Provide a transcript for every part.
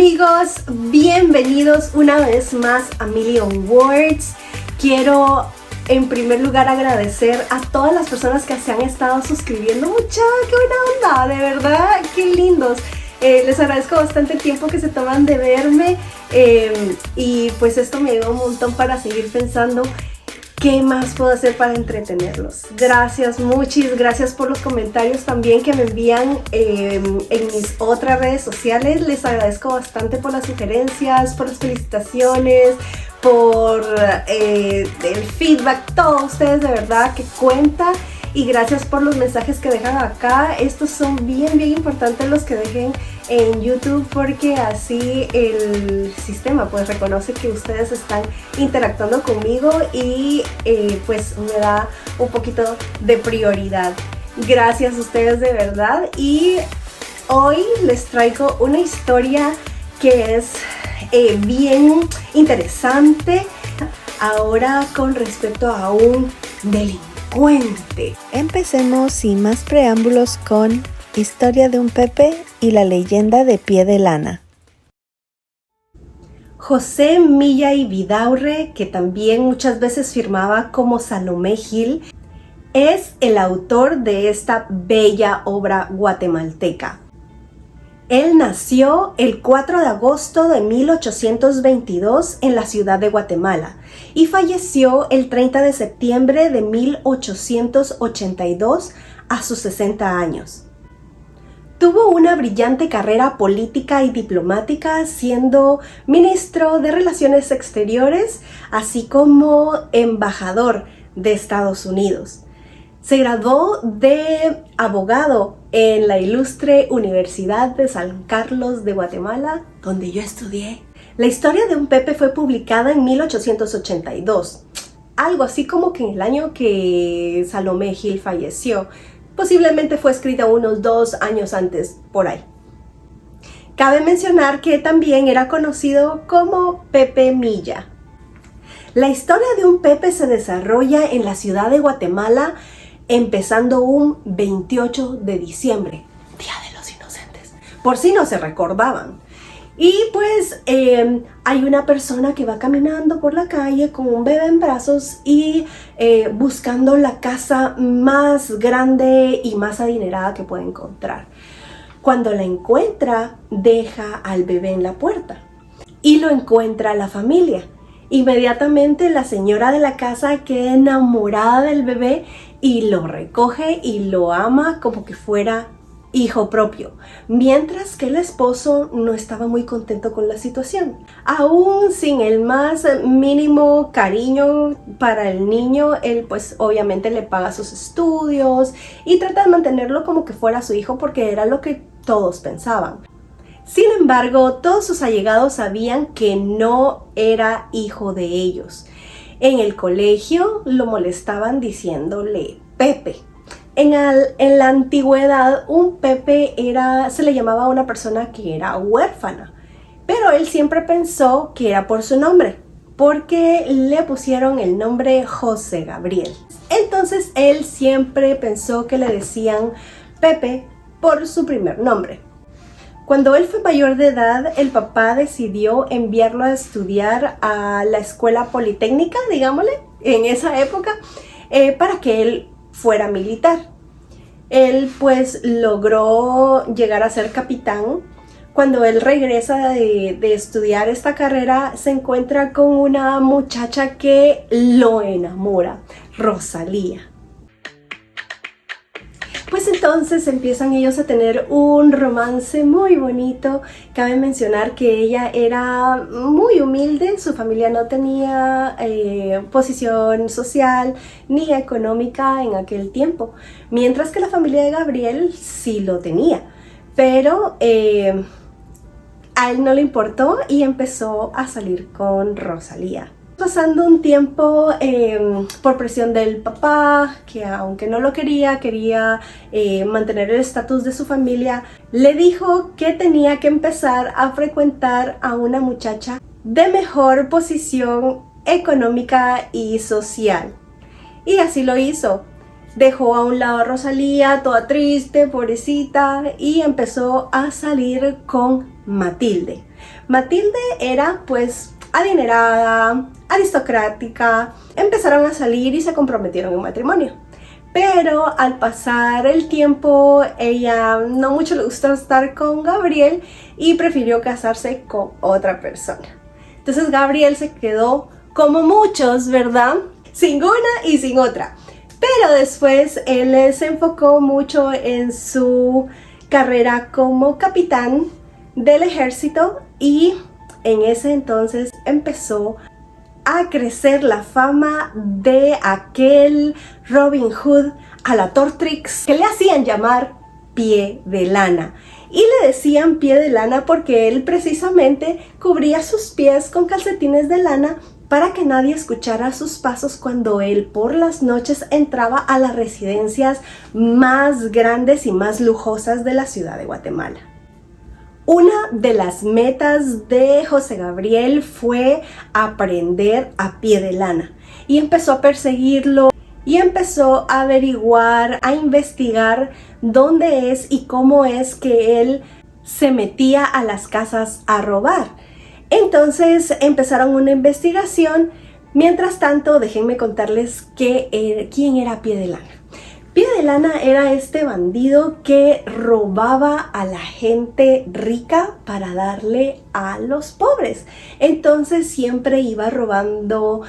amigos, bienvenidos una vez más a Million Words. Quiero en primer lugar agradecer a todas las personas que se han estado suscribiendo. Mucha, qué buena onda, de verdad, qué lindos. Les agradezco bastante el tiempo que se toman de verme y pues esto me ayuda un montón para seguir pensando ¿qué más puedo hacer para entretenerlos? Gracias, muchas gracias por los comentarios también que me envían en mis otras redes sociales. Les agradezco bastante por las sugerencias, por las felicitaciones, por el feedback, todos ustedes de verdad que cuenta. Y gracias por los mensajes que dejan acá. Estos son bien importantes los que dejen en YouTube, porque así el sistema pues reconoce que ustedes están interactuando conmigo y pues me da un poquito de prioridad. Gracias a ustedes de verdad. Y hoy les traigo una historia que es bien interesante ahora con respecto a un delincuente. Empecemos sin más preámbulos con Historia de un Pepe y la leyenda de Pie de Lana. José Milla y Vidaurre, que también muchas veces firmaba como Salomé Gil, es el autor de esta bella obra guatemalteca. Él nació el 4 de agosto de 1822 en la ciudad de Guatemala y falleció el 30 de septiembre de 1882 a sus 60 años. Tuvo una brillante carrera política y diplomática, siendo ministro de Relaciones Exteriores, así como embajador de Estados Unidos. Se graduó de abogado en la ilustre Universidad de San Carlos de Guatemala, donde yo estudié. La historia de un Pepe fue publicada en 1882, algo así como que en el año que Salomé Gil falleció. Posiblemente fue escrita unos 2 años antes, por ahí. Cabe mencionar que también era conocido como Pepe Milla. La historia de un Pepe se desarrolla en la ciudad de Guatemala, empezando un 28 de diciembre, Día de los Inocentes, por si no se recordaban. Y pues hay una persona que va caminando por la calle con un bebé en brazos y buscando la casa más grande y más adinerada que puede encontrar. Cuando la encuentra, deja al bebé en la puerta y lo encuentra la familia. Inmediatamente la señora de la casa queda enamorada del bebé y lo recoge y lo ama como que fuera hijo propio, mientras que el esposo no estaba muy contento con la situación. Aún sin el más mínimo cariño para el niño, él pues obviamente le paga sus estudios y trata de mantenerlo como que fuera su hijo, porque era lo que todos pensaban. Sin embargo, todos sus allegados sabían que no era hijo de ellos. En el colegio lo molestaban diciéndole Pepe. En la antigüedad, un Pepe se le llamaba a una persona que era huérfana, pero él siempre pensó que era por su nombre, porque le pusieron el nombre José Gabriel. Entonces él siempre pensó que le decían Pepe por su primer nombre. Cuando él fue mayor de edad, el papá decidió enviarlo a estudiar a la escuela politécnica, digámosle, en esa época, para que él fuera militar. Él pues logró llegar a ser capitán. Cuando él regresa de estudiar esta carrera, se encuentra con una muchacha que lo enamora, Rosalía. Pues entonces empiezan ellos a tener un romance muy bonito. Cabe mencionar que ella era muy humilde, su familia no tenía posición social ni económica en aquel tiempo, mientras que la familia de Gabriel sí lo tenía, pero a él no le importó y empezó a salir con Rosalía. Pasando un tiempo por presión del papá, que aunque no lo quería mantener el estatus de su familia, le dijo que tenía que empezar a frecuentar a una muchacha de mejor posición económica y social. Y así lo hizo. dejó a un lado a Rosalía, toda triste, pobrecita, y empezó a salir con Matilde. Matilde era pues adinerada, aristocrática, empezaron a salir y se comprometieron en matrimonio. Pero al pasar el tiempo, ella no mucho le gustó estar con Gabriel y prefirió casarse con otra persona. Entonces Gabriel se quedó, como muchos, ¿verdad? Sin una y sin otra. Pero después él se enfocó mucho en su carrera como capitán del ejército y en ese entonces empezó a crecer la fama de aquel Robin Hood a la Tortrix que le hacían llamar Pie de Lana. Y le decían Pie de Lana porque él precisamente cubría sus pies con calcetines de lana para que nadie escuchara sus pasos cuando él por las noches entraba a las residencias más grandes y más lujosas de la ciudad de Guatemala. Una de las metas de José Gabriel fue aprender a Pie de Lana y empezó a perseguirlo y empezó a averiguar, a investigar dónde es y cómo es que él se metía a las casas a robar. Entonces empezaron una investigación. Mientras tanto, déjenme contarles quién era Pie de Lana. Pie de Lana era este bandido que robaba a la gente rica para darle a los pobres. Entonces siempre iba robando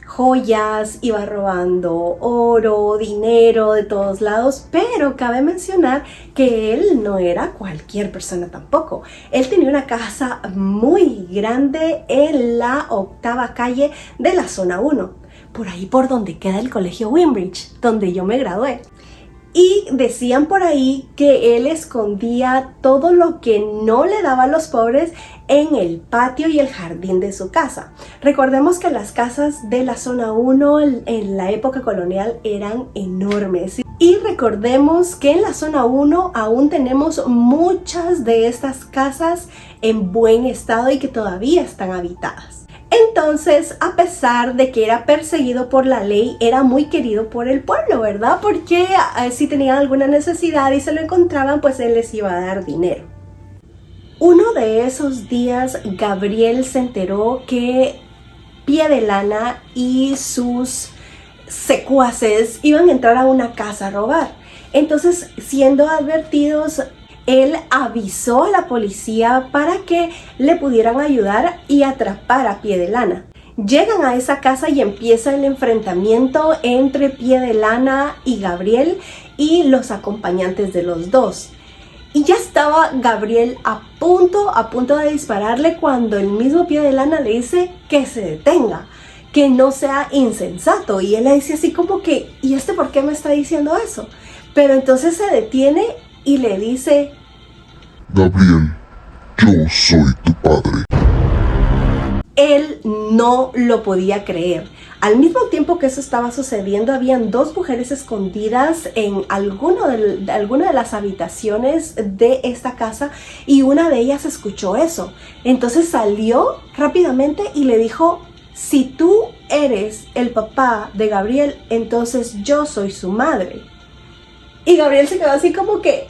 joyas, iba robando oro, dinero de todos lados, pero cabe mencionar que él no era cualquier persona tampoco. Él tenía una casa muy grande en la 8ª calle de la zona 1. Por ahí por donde queda el colegio Wimbridge, donde yo me gradué. Y decían por ahí que él escondía todo lo que no le daba a los pobres en el patio y el jardín de su casa. Recordemos que las casas de la zona 1 en la época colonial eran enormes. Y recordemos que en la zona 1 aún tenemos muchas de estas casas en buen estado y que todavía están habitadas. Entonces, a pesar de que era perseguido por la ley, era muy querido por el pueblo, ¿verdad? Porque si tenían alguna necesidad y se lo encontraban, pues él les iba a dar dinero. Uno de esos días, Gabriel se enteró que Pie de Lana y sus secuaces iban a entrar a una casa a robar. Entonces, siendo advertidos, él avisó a la policía para que le pudieran ayudar y atrapar a Pie de Lana. Llegan a esa casa y empieza el enfrentamiento entre Pie de Lana y Gabriel y los acompañantes de los dos. Y ya estaba Gabriel a punto de dispararle cuando el mismo Pie de Lana le dice que se detenga, que no sea insensato. Y él le dice así como que, ¿y este por qué me está diciendo eso? Pero entonces se detiene y le dice: Gabriel, yo soy tu padre. Él no lo podía creer. Al mismo tiempo que eso estaba sucediendo, habían dos mujeres escondidas en alguna de las habitaciones de esta casa y una de ellas escuchó eso. Entonces salió rápidamente y le dijo: si tú eres el papá de Gabriel, entonces yo soy su madre. Y Gabriel se quedó así como que: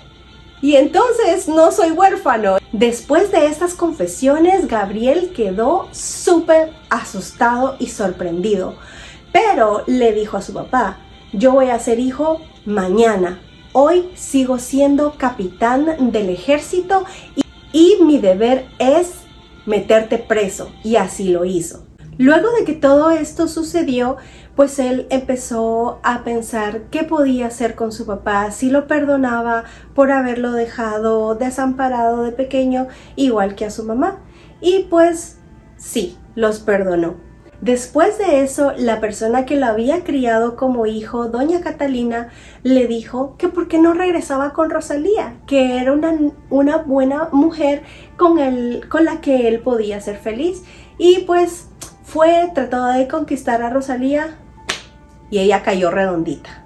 y entonces no soy huérfano. Después de estas confesiones, Gabriel quedó súper asustado y sorprendido. Pero le dijo a su papá: yo voy a ser hijo mañana. Hoy sigo siendo capitán del ejército y mi deber es meterte preso. Y así lo hizo. Luego de que todo esto sucedió, pues él empezó a pensar qué podía hacer con su papá, si lo perdonaba por haberlo dejado desamparado de pequeño, igual que a su mamá. Y pues sí, los perdonó. Después de eso, la persona que lo había criado como hijo, doña Catalina, le dijo que por qué no regresaba con Rosalía, que era una buena mujer con la que él podía ser feliz. Y pues trató de conquistar a Rosalía y ella cayó redondita.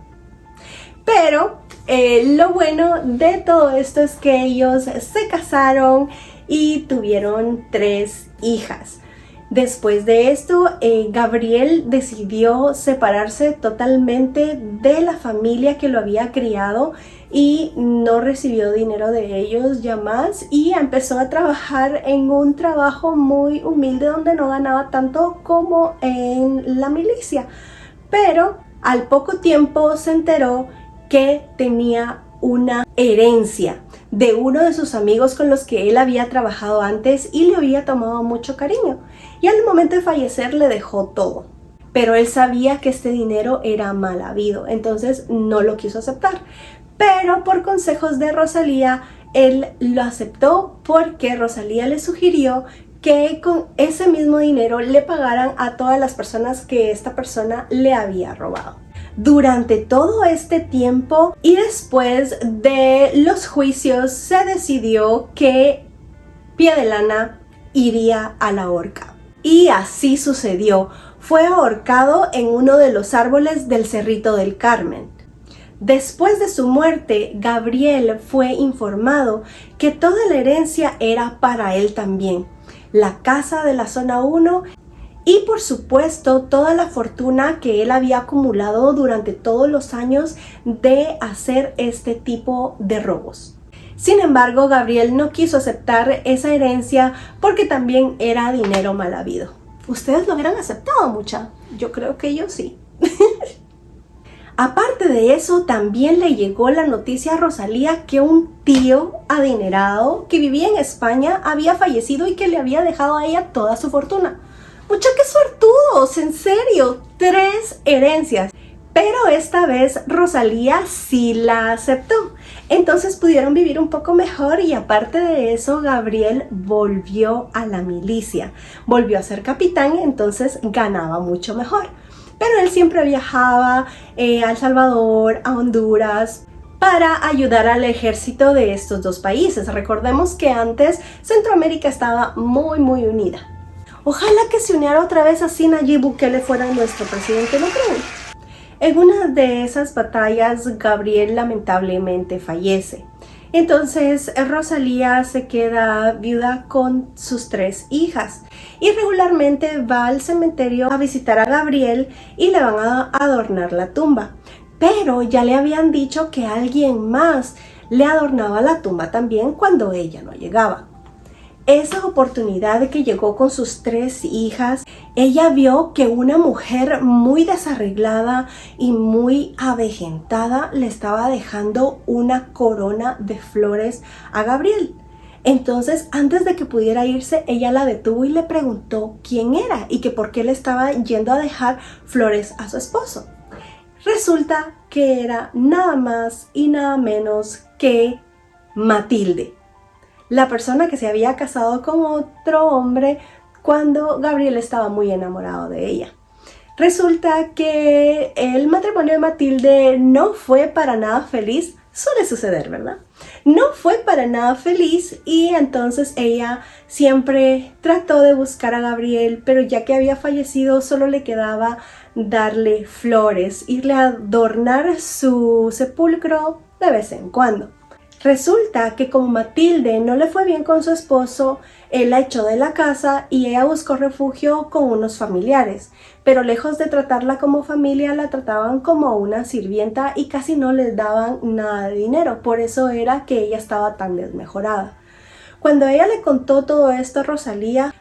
Pero lo bueno de todo esto es que ellos se casaron y tuvieron 3 hijas. Después de esto, Gabriel decidió separarse totalmente de la familia que lo había criado y no recibió dinero de ellos ya más, y empezó a trabajar en un trabajo muy humilde donde no ganaba tanto como en la milicia. Pero al poco tiempo se enteró que tenía una herencia de uno de sus amigos con los que él había trabajado antes y le había tomado mucho cariño, y al momento de fallecer le dejó todo. Pero él sabía que este dinero era mal habido, entonces no lo quiso aceptar. Pero por consejos de Rosalía, él lo aceptó porque Rosalía le sugirió que con ese mismo dinero le pagaran a todas las personas que esta persona le había robado. Durante todo este tiempo y después de los juicios, se decidió que Pie de Lana iría a la horca. Y así sucedió. Fue ahorcado en uno de los árboles del Cerrito del Carmen. Después de su muerte, Gabriel fue informado que toda la herencia era para él también. La casa de la zona 1 y por supuesto toda la fortuna que él había acumulado durante todos los años de hacer este tipo de robos. Sin embargo, Gabriel no quiso aceptar esa herencia porque también era dinero mal habido. ¿Ustedes lo hubieran aceptado, mucha? Yo creo que yo sí. Aparte de eso, también le llegó la noticia a Rosalía que un tío adinerado que vivía en España había fallecido y que le había dejado a ella toda su fortuna. ¡Mucha, qué suertudos! En serio, 3 herencias. Pero esta vez Rosalía sí la aceptó. Entonces pudieron vivir un poco mejor, y aparte de eso, Gabriel volvió a la milicia. Volvió a ser capitán, entonces ganaba mucho mejor. Pero él siempre viajaba a El Salvador, a Honduras, para ayudar al ejército de estos dos países. Recordemos que antes Centroamérica estaba muy unida. Ojalá que se uniera otra vez así Nayib Bukele fuera nuestro presidente, ¿no creen? En una de esas batallas, Gabriel lamentablemente fallece. Entonces Rosalía se queda viuda con sus 3 hijas y regularmente va al cementerio a visitar a Gabriel y le van a adornar la tumba. Pero ya le habían dicho que alguien más le adornaba la tumba también cuando ella no llegaba. Esa oportunidad de que llegó con sus 3 hijas, ella vio que una mujer muy desarreglada y muy avejentada le estaba dejando una corona de flores a Gabriel. Entonces, antes de que pudiera irse, ella la detuvo y le preguntó quién era y que por qué le estaba yendo a dejar flores a su esposo. Resulta que era nada más y nada menos que Matilde, la persona que se había casado con otro hombre cuando Gabriel estaba muy enamorado de ella. Resulta que el matrimonio de Matilde no fue para nada feliz. Suele suceder, ¿verdad? No fue para nada feliz, y entonces ella siempre trató de buscar a Gabriel, pero ya que había fallecido solo le quedaba darle flores, irle a adornar su sepulcro de vez en cuando. Resulta que como Matilde no le fue bien con su esposo, él la echó de la casa y ella buscó refugio con unos familiares, pero lejos de tratarla como familia, la trataban como una sirvienta y casi no les daban nada de dinero. Por eso era que ella estaba tan desmejorada. Cuando ella le contó todo esto a Rosalía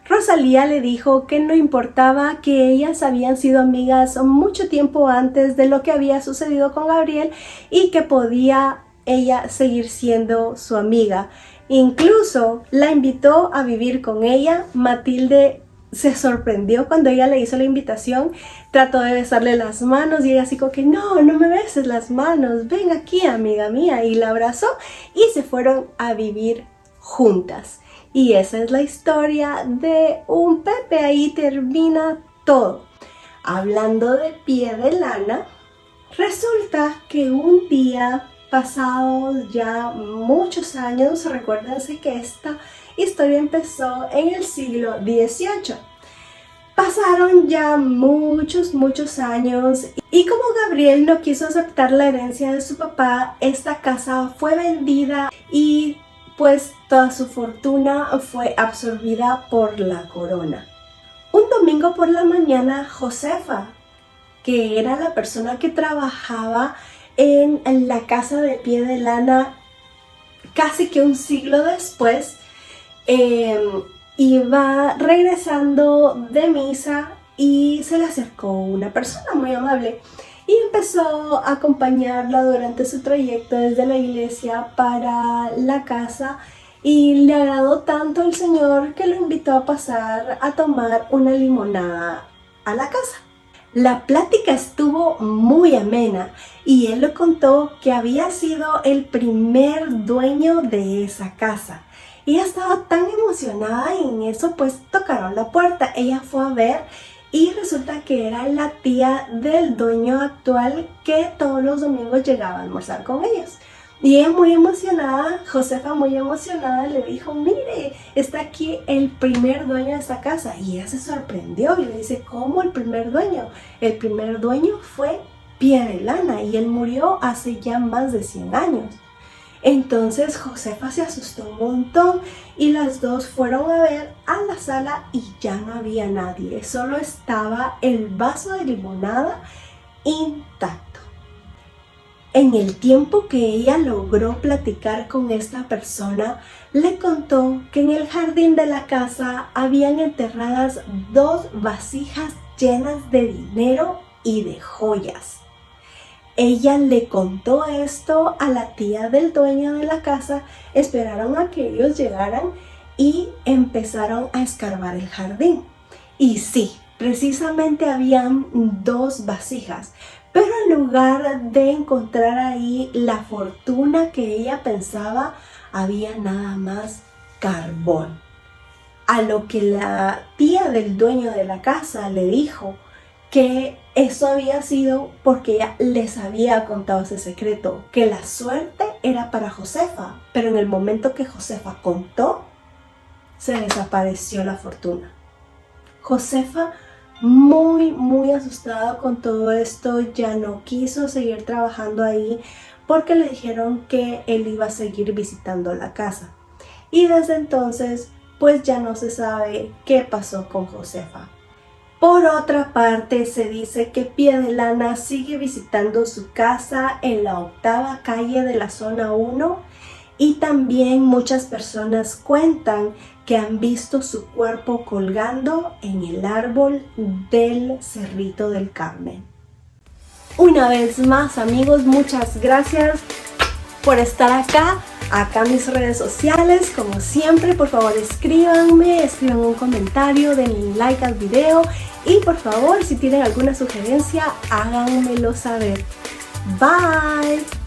le dijo que no importaba, que ellas habían sido amigas mucho tiempo antes de lo que había sucedido con Gabriel y que podía ella seguir siendo su amiga. Incluso la invitó a vivir con ella. Matilde se sorprendió cuando ella le hizo la invitación, trató de besarle las manos y ella así como que no me beses las manos, ven aquí amiga mía, y la abrazó y se fueron a vivir juntas. Y esa es la historia de un Pepe. Ahí termina todo. Hablando de Pie de Lana, resulta que un día, pasados ya muchos años, recuérdense que esta historia empezó en el siglo XVIII. Pasaron ya muchos años y como Gabriel no quiso aceptar la herencia de su papá, esta casa fue vendida y pues toda su fortuna fue absorbida por la corona. Un domingo por la mañana, Josefa, que era la persona que trabajaba en la casa de pie de lana casi que un siglo después, iba regresando de misa y se le acercó una persona muy amable y empezó a acompañarla durante su trayecto desde la iglesia para la casa, y le agradó tanto el Señor que lo invitó a pasar a tomar una limonada a la casa. La plática estuvo muy amena y él le contó que había sido el primer dueño de esa casa. Y ella estaba tan emocionada, y en eso pues tocaron la puerta. Ella fue a ver y resulta que era la tía del dueño actual, que todos los domingos llegaba a almorzar con ellos. Y ella muy emocionada, Josefa muy emocionada, le dijo: mire, está aquí el primer dueño de esta casa. Y ella se sorprendió y le dice: ¿cómo el primer dueño? El primer dueño fue Pie de Lana y él murió hace ya más de 100 años. Entonces Josefa se asustó un montón y las dos fueron a ver a la sala y ya no había nadie, solo estaba el vaso de limonada intacto. En el tiempo que ella logró platicar con esta persona, le contó que en el jardín de la casa habían enterradas 2 vasijas llenas de dinero y de joyas. Ella le contó esto a la tía del dueño de la casa, esperaron a que ellos llegaran y empezaron a escarbar el jardín. Y sí, precisamente habían 2 vasijas, pero en lugar de encontrar ahí la fortuna que ella pensaba, había nada más carbón. A lo que la tía del dueño de la casa le dijo que eso había sido porque ella les había contado ese secreto, que la suerte era para Josefa, pero en el momento que Josefa contó, se desapareció la fortuna. Josefa, muy asustada con todo esto, ya no quiso seguir trabajando ahí porque le dijeron que él iba a seguir visitando la casa. Y desde entonces, pues ya no se sabe qué pasó con Josefa. Por otra parte, se dice que Pie de Lana sigue visitando su casa en la 8ª calle de la zona 1, y también muchas personas cuentan que han visto su cuerpo colgando en el árbol del Cerrito del Carmen. Una vez más, amigos, muchas gracias por estar acá en mis redes sociales. Como siempre, por favor escriban un comentario, denle un like al video y por favor, si tienen alguna sugerencia, háganmelo saber. Bye.